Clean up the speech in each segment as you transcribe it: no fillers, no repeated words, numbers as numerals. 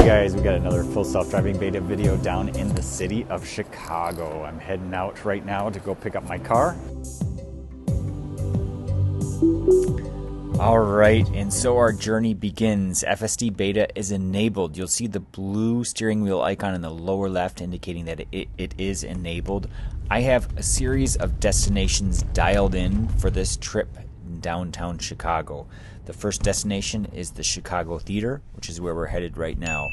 Guys, we got another full self-driving beta video down in the city of Chicago. I'm heading out right now to go pick up my car. All right, and so our journey begins. FSD Beta is enabled. You'll see the blue steering wheel icon in the lower left indicating that it is enabled. I have a series of destinations dialed in for this trip in downtown Chicago. The first destination is the Chicago Theater, which is where we're headed right now.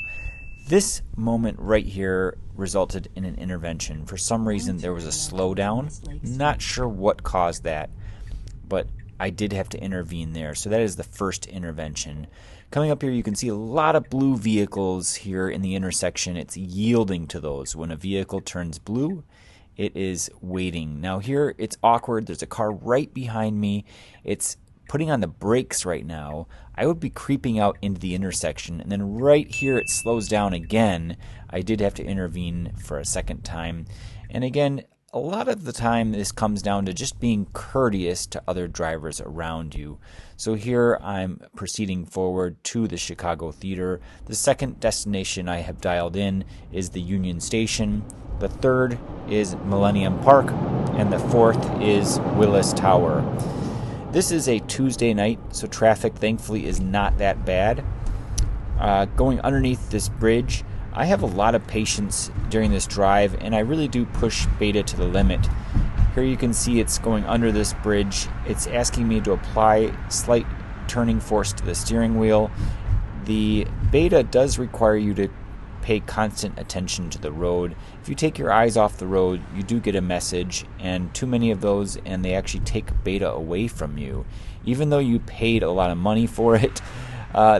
This moment right here resulted in an intervention. For some reason, there was a slowdown. Not sure what caused that, but I did have to intervene there. So that is the first intervention. Coming up here, you can see a lot of blue vehicles here in the intersection. It's yielding to those. When a vehicle turns blue, it is waiting. Now here, it's awkward. There's a car right behind me. It's putting on the brakes right now. I would be creeping out into the intersection, and then right here it slows down again. I did have to intervene for a second time. And again, a lot of the time this comes down to just being courteous to other drivers around you. So here I'm proceeding forward to the Chicago Theater. The second destination I have dialed in is the Union Station. The third is Millennium Park, and the fourth is Willis Tower. This is a Tuesday night, so traffic thankfully is not that bad. Going underneath this bridge, I have a lot of patience during this drive, and I really do push Beta to the limit. Here you can see it's going under this bridge. It's asking me to apply slight turning force to the steering wheel. The Beta does require you to pay constant attention to the road. If you take your eyes off the road, you do get a message, and too many of those, and they actually take Beta away from you. Even though you paid a lot of money for it,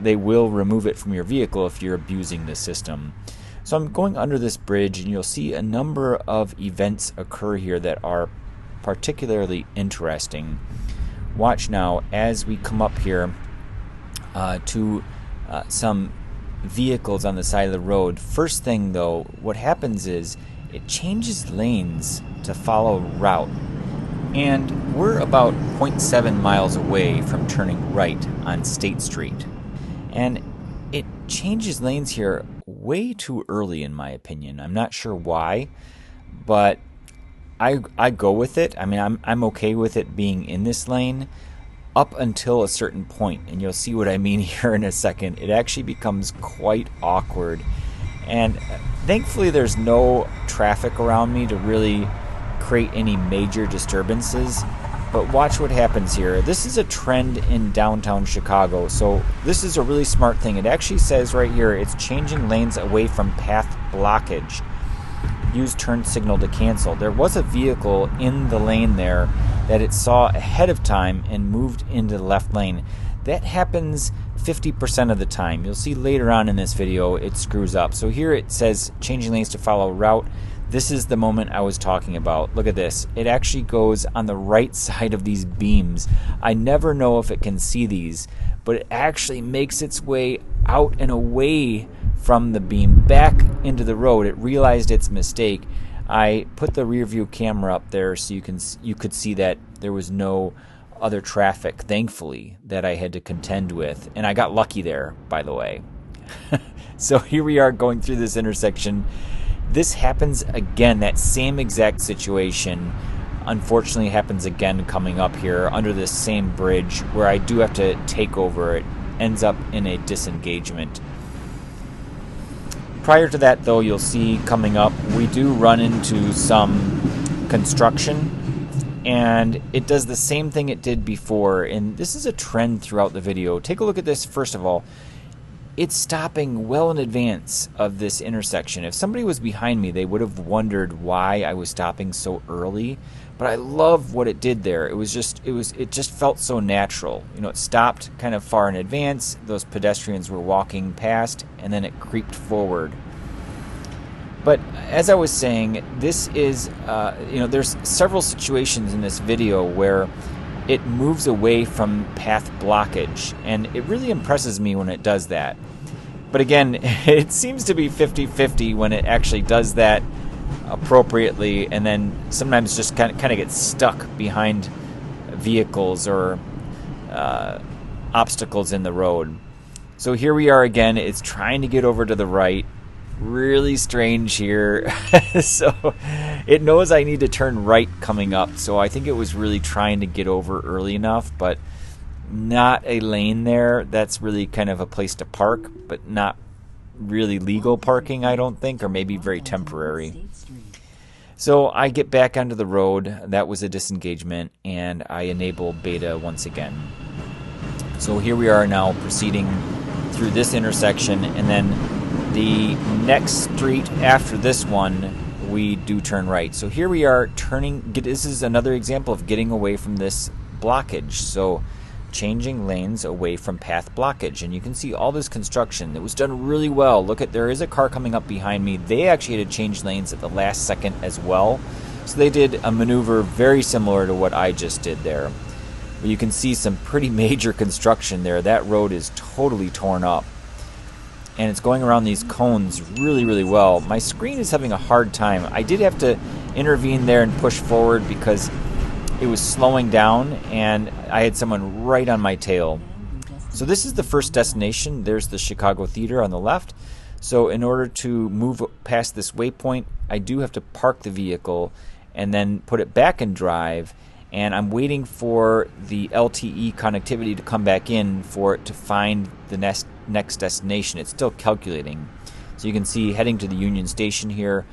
they will remove it from your vehicle if you're abusing the system. So I'm going under this bridge, and you'll see a number of events occur here that are particularly interesting. Watch now as we come up here to some vehicles on the side of the road. First thing though, what happens is it changes lanes to follow route, and we're about 0.7 miles away from turning right on State Street, and it changes lanes here way too early in my opinion. I'm not sure why, but I go with it. I mean, I'm okay with it being in this lane up until a certain point, and you'll see what I mean here in a second. It actually becomes quite awkward, and thankfully there's no traffic around me to really create any major disturbances. But watch what happens here. This is a trend in downtown Chicago, so this is a really smart thing. It actually says right here it's changing lanes away from path blockage. Use turn signal to cancel. There was a vehicle in the lane there that it saw ahead of time and moved into the left lane. That happens 50% of the time. You'll see later on in this video it screws up. So here it says changing lanes to follow route. This is the moment I was talking about. Look at this. It actually goes on the right side of these beams. I never know if it can see these, but it actually makes its way out and away from the beam back into the road. It realized its mistake. I put the rear view camera up there so you could see that there was no other traffic, thankfully, that I had to contend with, and I got lucky there, by the way. So here we are going through this intersection. This happens again. That same exact situation unfortunately happens again coming up here under this same bridge where I do have to take over. It ends up in a disengagement. Prior to that, though, you'll see coming up, we do run into some construction, and it does the same thing it did before, and this is a trend throughout the video. Take a look at this first of all. It's stopping well in advance of this intersection. If somebody was behind me, they would have wondered why I was stopping so early, but I love what it did there. It just felt so natural. You know, it stopped kind of far in advance. Those pedestrians were walking past, and then it creeped forward. But as I was saying, this is, there's several situations in this video where it moves away from path blockage, and it really impresses me when it does that. But again, it seems to be 50-50 when it actually does that appropriately, and then sometimes just kind of gets stuck behind vehicles or obstacles in the road. So here we are again. It's trying to get over to the right. Really strange here. So it knows I need to turn right coming up. So I think it was really trying to get over early enough, but not a lane there. That's really kind of a place to park, but not really legal parking, I don't think, or maybe very temporary. So I get back onto the road. That was a disengagement, and I enable beta once again. So here we are now proceeding through this intersection, and then the next street after this one, we do turn right. So here we are turning. This is another example of getting away from this blockage. So changing lanes away from path blockage. And you can see all this construction that was done really well. Look at, there is a car coming up behind me. They actually had to change lanes at the last second as well. So they did a maneuver very similar to what I just did there. But you can see some pretty major construction there. That road is totally torn up. And it's going around these cones really, really well. My screen is having a hard time. I did have to intervene there and push forward because it was slowing down and I had someone right on my tail. So this is the first destination. There's the Chicago Theater on the left. So in order to move past this waypoint, I do have to park the vehicle and then put it back in drive. And I'm waiting for the LTE connectivity to come back in for it to find the next destination. It's still calculating. So you can see heading to the Union Station here.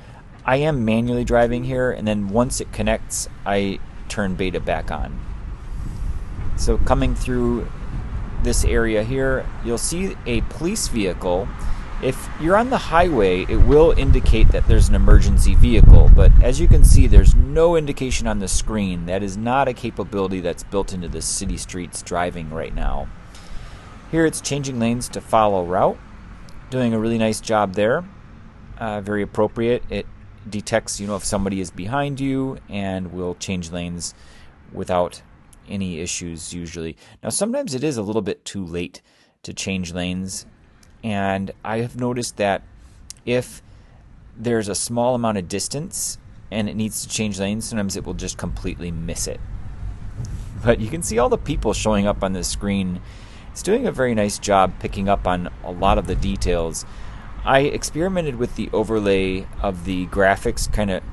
I am manually driving here, and then once it connects, I turn beta back on. So coming through this area here, you'll see a police vehicle. If you're on the highway, it will indicate that there's an emergency vehicle, but as you can see, there's no indication on the screen. That is not a capability that's built into the city streets driving right now. Here it's changing lanes to follow route, doing a really nice job there. Very appropriate. It detects, if somebody is behind you and will change lanes without any issues usually. Now sometimes it is a little bit too late to change lanes. And I have noticed that if there's a small amount of distance and it needs to change lanes, sometimes it will just completely miss it. But you can see all the people showing up on the screen. It's doing a very nice job picking up on a lot of the details. I experimented with the overlay of the graphics, kind of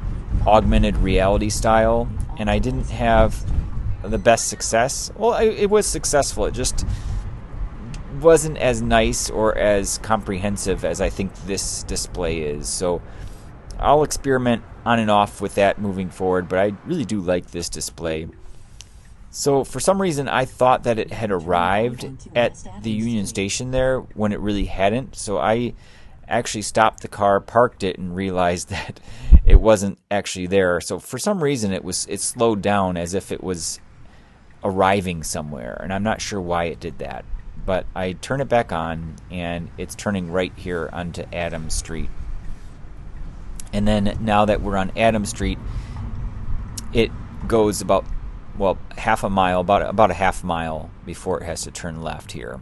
augmented reality style, and I didn't have the best success. Well, it was successful. It just wasn't as nice or as comprehensive as I think this display is. So I'll experiment on and off with that moving forward, but I really do like this display. So for some reason I thought that it had arrived at the Union Station there when it really hadn't. So I actually stopped the car, parked it, and realized that it wasn't actually there. So for some reason it slowed down as if it was arriving somewhere, and I'm not sure why it did that. But I turn it back on, and it's turning right here onto Adams Street. And then now that we're on Adams Street, it goes about half a mile, about a half mile before it has to turn left here.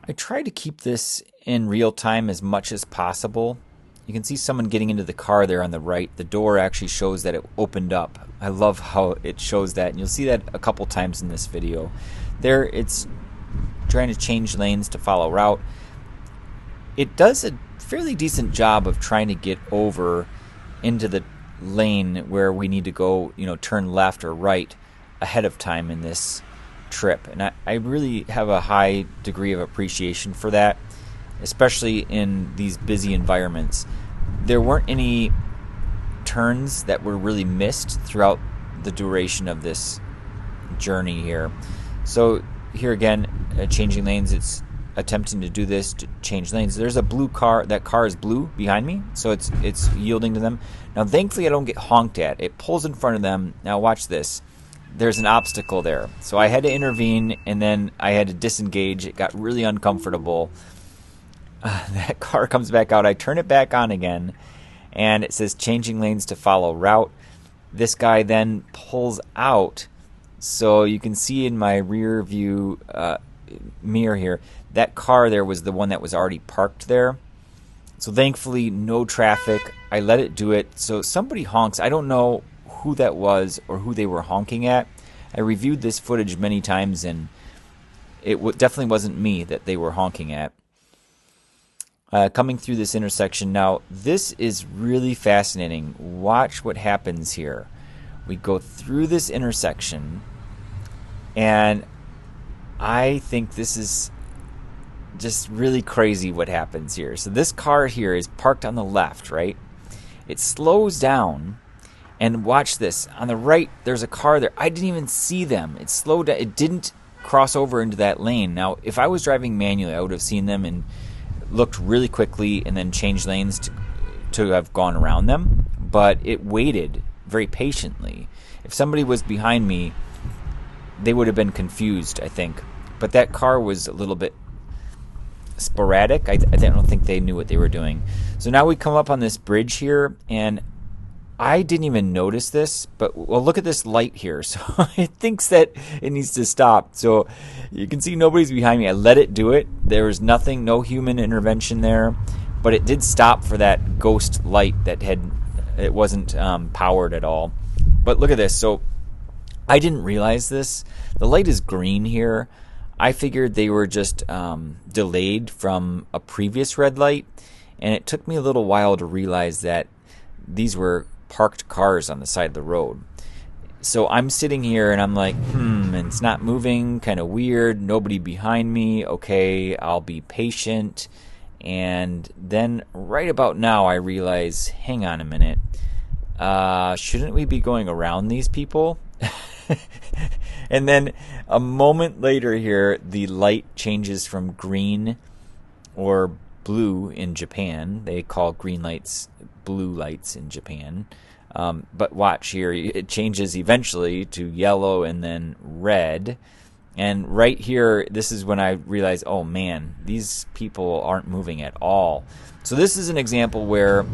I try to keep this in real time as much as possible. You can see someone getting into the car there on the right. The door actually shows that it opened up. I love how it shows that, and you'll see that a couple times in this video. There, it's trying to change lanes to follow route. It does a fairly decent job of trying to get over into the lane where we need to go, turn left or right ahead of time in this trip. And I really have a high degree of appreciation for that, especially in these busy environments. There weren't any turns that were really missed throughout the duration of this journey here. So here again, changing lanes, it's attempting to do this to change lanes. There's a blue car. That car is blue behind me, so it's yielding to them. Now thankfully I don't get honked at. It pulls in front of them. Now watch this. There's an obstacle there. So I had to intervene, and then I had to disengage. It got really uncomfortable. That car comes back out. I turn it back on again, and it says changing lanes to follow route. This guy then pulls out, so you can see in my rear view mirror here, that car there was the one that was already parked there. So thankfully, no traffic. I let it do it. So somebody honks. I don't know who that was or who they were honking at. I reviewed this footage many times, and it definitely wasn't me that they were honking at. Coming through this intersection now, this is really fascinating. Watch what happens here. We go through this intersection, and I think this is just really crazy what happens here. So this car here is parked on the left, right? It slows down, and watch this. On the right, there's a car there. I didn't even see them. It slowed down. It didn't cross over into that lane. Now, if I was driving manually, I would have seen them and looked really quickly and then changed lanes to have gone around them. But it waited very patiently. If somebody was behind me, they would have been confused, I think. But that car was a little bit sporadic. I don't think they knew what they were doing. So now we come up on this bridge here, and I didn't even notice this, but well, look at this light here. So it thinks that it needs to stop. So you can see nobody's behind me. I let it do it. There was nothing, no human intervention there, but it did stop for that ghost light that it wasn't powered at all. But look at this. So I didn't realize this. The light is green here. I figured they were just delayed from a previous red light, and it took me a little while to realize that these were parked cars on the side of the road. So I'm sitting here and I'm like, and it's not moving, kind of weird, nobody behind me, okay, I'll be patient. And then right about now I realize, hang on a minute, shouldn't we be going around these people? And then a moment later here, the light changes from green or blue in Japan. They call green lights blue lights in Japan. But watch here, it changes eventually to yellow and then red. And right here, this is when I realized, oh man, these people aren't moving at all. So this is an example where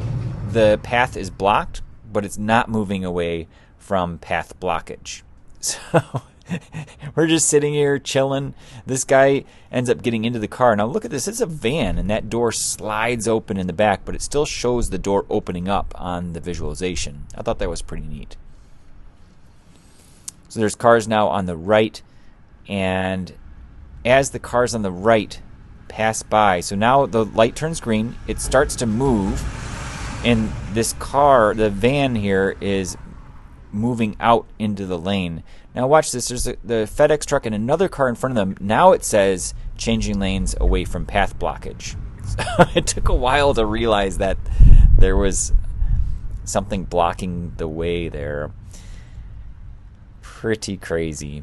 the path is blocked, but it's not moving away from path blockage. So we're just sitting here chilling. This guy ends up getting into the car. Now look at this. It's a van, and that door slides open in the back, but it still shows the door opening up on the visualization. I thought that was pretty neat. So there's cars now on the right, and as the cars on the right pass by, so now the light turns green, it starts to move, and this car, the van here, is moving out into the lane. Now watch this. There's the FedEx truck and another car in front of them. Now it says changing lanes away from path blockage. So it took a while to realize that there was something blocking the way there. Pretty crazy.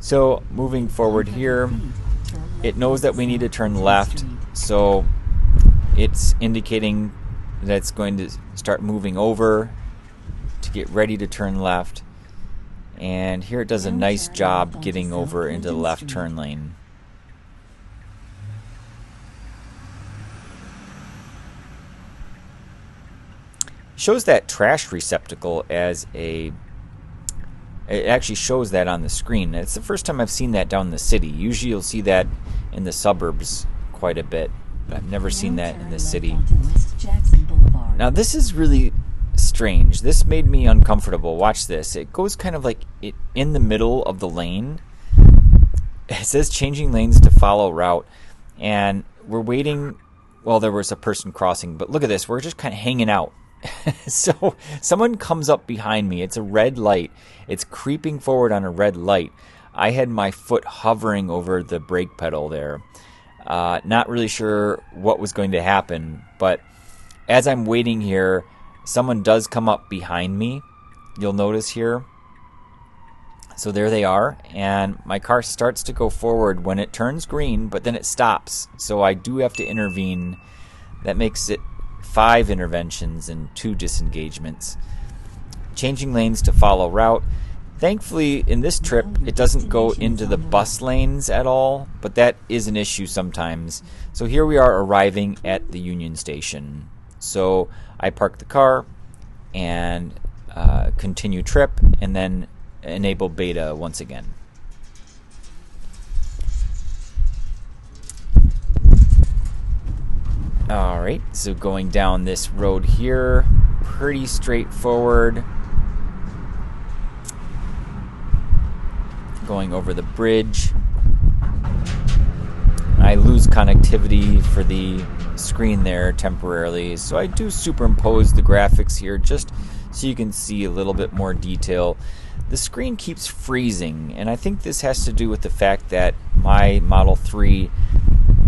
So moving forward here, it knows that we need to turn left. So it's indicating that it's going to start moving over to get ready to turn left. And here it does a nice job getting over into the left turn lane. Shows that trash receptacle as a... It actually shows that on the screen. It's the first time I've seen that down in the city. Usually you'll see that in the suburbs quite a bit, but I've never seen that in the city. Now this is really strange. This made me uncomfortable. Watch this. It goes kind of like in the middle of the lane. It says changing lanes to follow route, and we're waiting. Well, there was a person crossing, but look at this. We're just kind of hanging out. So someone comes up behind me. It's a red light. It's creeping forward on a red light. I had my foot hovering over the brake pedal there. Not really sure what was going to happen, but as I'm waiting here, someone does come up behind me. You'll notice here. So there they are, and my car starts to go forward when it turns green, but then it stops. So I do have to intervene. That makes it 5 interventions and 2 disengagements. Changing lanes to follow route. Thankfully, in this trip, it doesn't go into the bus lanes at all, but that is an issue sometimes. So here we are arriving at the Union Station. So I park the car and continue trip, and then enable beta once again. Alright, so going down this road here, pretty straightforward. Going over the bridge. I lose connectivity for the screen there temporarily, so I do superimpose the graphics here just so you can see a little bit more detail. The screen keeps freezing, and I think this has to do with the fact that my Model 3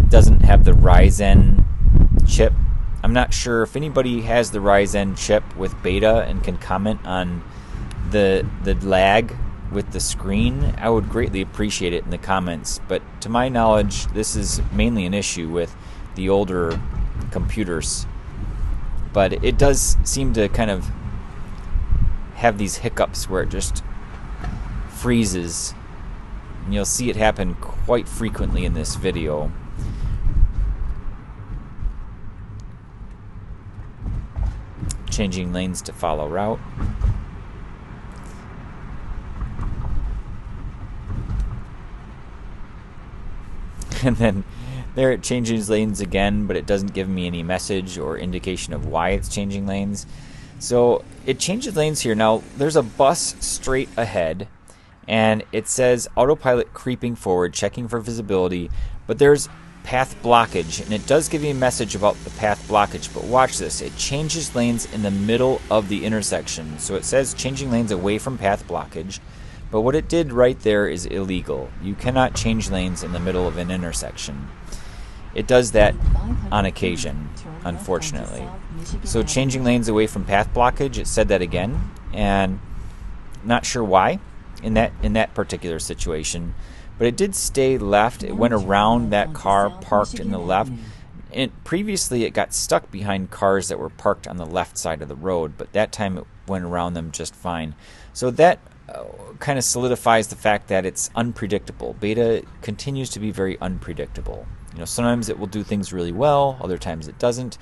doesn't have the Ryzen chip. I'm not sure if anybody has the Ryzen chip with Beta and can comment on the lag with the screen. I would greatly appreciate it in the comments, but to my knowledge this is mainly an issue with the older computers, but it does seem to kind of have these hiccups where it just freezes, and you'll see it happen quite frequently in this video. Changing lanes to follow route. And then there it changes lanes again, but it doesn't give me any message or indication of why it's changing lanes. So it changes lanes here. Now there's a bus straight ahead, and it says autopilot creeping forward, checking for visibility, but there's path blockage, and it does give you a message about the path blockage, but watch this. It changes lanes in the middle of the intersection. So it says changing lanes away from path blockage, but what it did right there is illegal. You cannot change lanes in the middle of an intersection. It does that on occasion, unfortunately. So changing lanes away from path blockage, it said that again, and not sure why in that particular situation, but it did stay left. It went around that car parked in the left. Previously it got stuck behind cars that were parked on the left side of the road, but that time it went around them just fine. So that kind of solidifies the fact that it's unpredictable. Beta continues to be very unpredictable. You know, sometimes it will do things really well, other times it doesn't.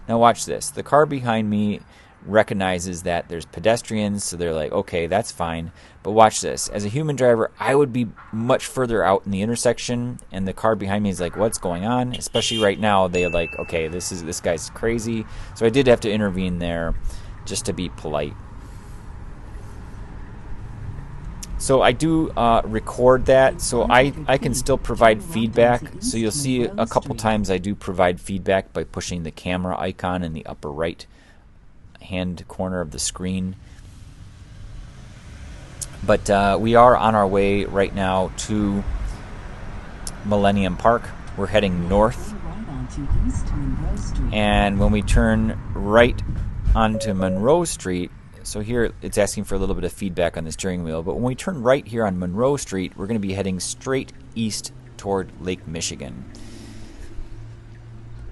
Now watch this. The car behind me recognizes that there's pedestrians, so they're like, okay, that's fine. But watch this. As a human driver, I would be much further out in the intersection, and the car behind me is like, what's going on? Especially right now, they're like, okay, this guy's crazy. So I did have to intervene there just to be polite. So I do record that, so I can still provide feedback. So you'll see a couple times I do provide feedback by pushing the camera icon in the upper right hand corner of the screen. But we are on our way right now to Millennium Park. We're heading north, and when we turn right onto Monroe Street, so here it's asking for a little bit of feedback on the steering wheel, but when we turn right here on Monroe Street, we're going to be heading straight east toward Lake Michigan.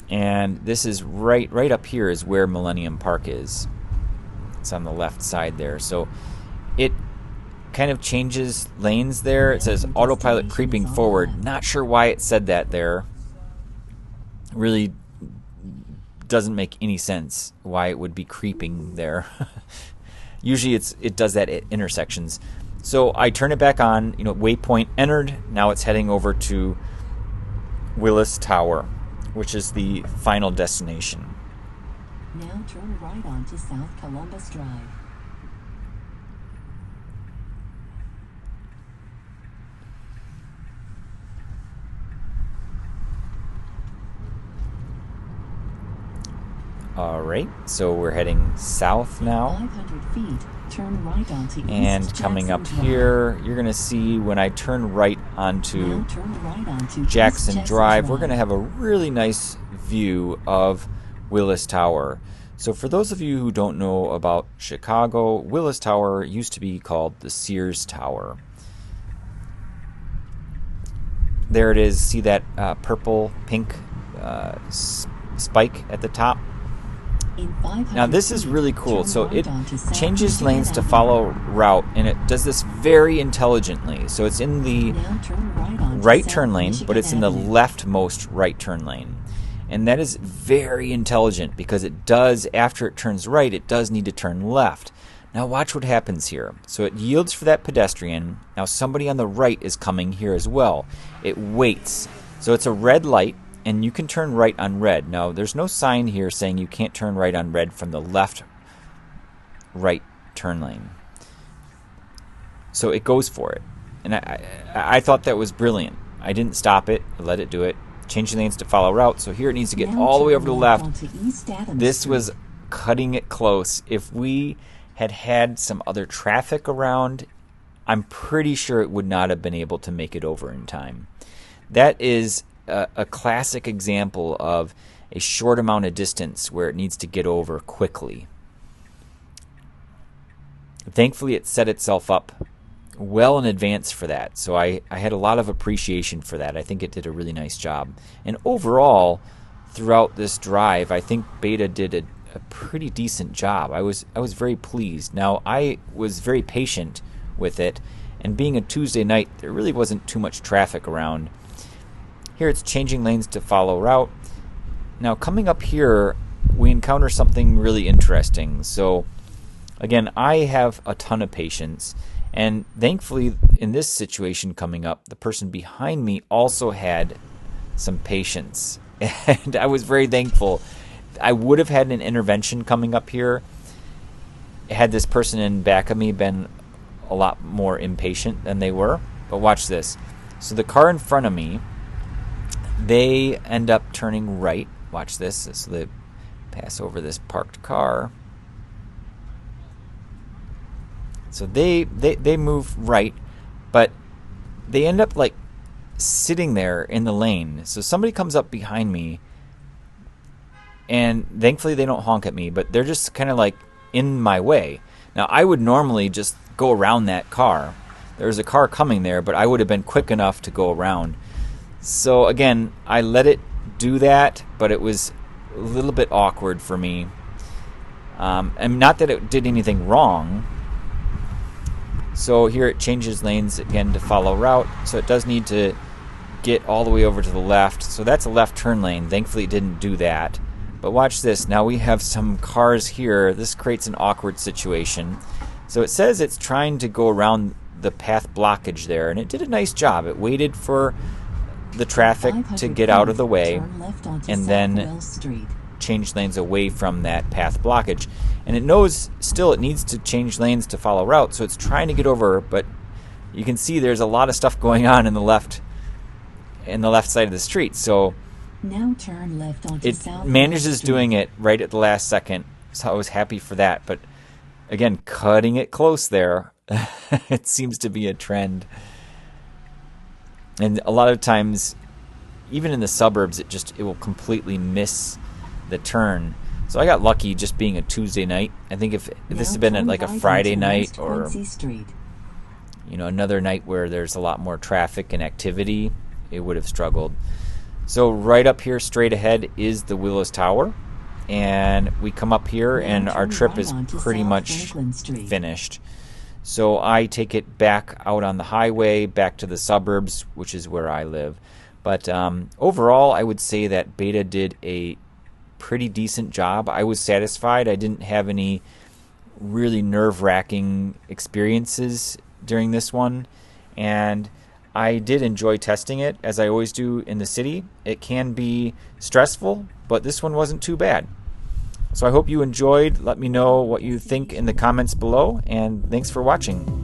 And this is right up here is where Millennium Park is. It's on the left side there. So it kind of changes lanes there. It says autopilot creeping forward. Not sure why it said that there. Really doesn't make any sense why it would be creeping there. Usually it does that at intersections. So I turn it back on, waypoint entered. Now it's heading over to Willis Tower, which is the final destination. Now turn right onto South Columbus Drive. Alright, so we're heading south now. 500 feet, turn right onto and East coming Jackson up Drive. here, you're going to see when I turn right onto Now turn right onto Jackson East Drive, we're going to have a really nice view of Willis Tower. So for those of you who don't know about Chicago, Willis Tower used to be called the Sears Tower. There it is. See that purple, pink spike at the top? Now this is really cool. So it changes lanes to follow route, and it does this very intelligently. So it's in the right turn lane, but it's in the leftmost right turn lane. And that is very intelligent because it does, after it turns right, it does need to turn left. Now watch what happens here. So it yields for that pedestrian. Now somebody on the right is coming here as well. It waits. So it's a red light. and you can turn right on red. Now, there's no sign here saying you can't turn right on red from the left right turn lane. So it goes for it. And I thought that was brilliant. I didn't stop it. I let it do it. Change lanes to follow route. So here it needs to get all the way over to the left. This was cutting it close. If we had had some other traffic around, I'm pretty sure it would not have been able to make it over in time. That is a classic example of a short amount of distance where it needs to get over quickly. Thankfully, it set itself up well in advance for that. So I had a lot of appreciation for that. I think it did a really nice job. And overall, throughout this drive, I think Beta did a pretty decent job. I was very pleased. Now, I was very patient with it, and being a Tuesday night, there really wasn't too much traffic around. Here it's changing lanes to follow route. Now, coming up here, we encounter something really interesting. So, again, I have a ton of patience, and thankfully, in this situation coming up, the person behind me also had some patience, and I was very thankful. I would have had an intervention coming up here had this person in back of me been a lot more impatient than they were. But watch this. So the car in front of me, they end up turning right. Watch this. So they pass over this parked car. So they move right, but they end up like sitting there in the lane. So somebody comes up behind me, and thankfully they don't honk at me, but they're just kind of like in my way. Now, I would normally just go around that car. There's a car coming there, but I would have been quick enough to go around. So again, I let it do that, but it was a little bit awkward for me. And not that it did anything wrong. So here it changes lanes again to follow route. So it does need to get all the way over to the left. So that's a left turn lane. Thankfully it didn't do that. But watch this. Now we have some cars here. This creates an awkward situation. So it says it's trying to go around the path blockage there, and it did a nice job. It waited for the traffic to get out of the way and then change lanes away from that path blockage. And it knows still it needs to change lanes to follow route, so it's trying to get over, but you can see there's a lot of stuff going on in the left side of the street. So now turn left onto it South manages Street. doing it right at the last second, so I was happy for that. But again, cutting it close there, it seems to be a trend. And a lot of times, even in the suburbs, it will completely miss the turn. So I got lucky just being a Tuesday night. I think if this had been like a Friday night or another night where there's a lot more traffic and activity, it would have struggled. So right up here straight ahead is the Willis Tower, and we come up here and our trip is pretty much finished. So I take it back out on the highway, back to the suburbs, which is where I live. But overall, I would say that Beta did a pretty decent job. I was satisfied. I didn't have any really nerve-wracking experiences during this one, and I did enjoy testing it, as I always do in the city. It can be stressful, but this one wasn't too bad. So I hope you enjoyed. Let me know what you think in the comments below, and thanks for watching.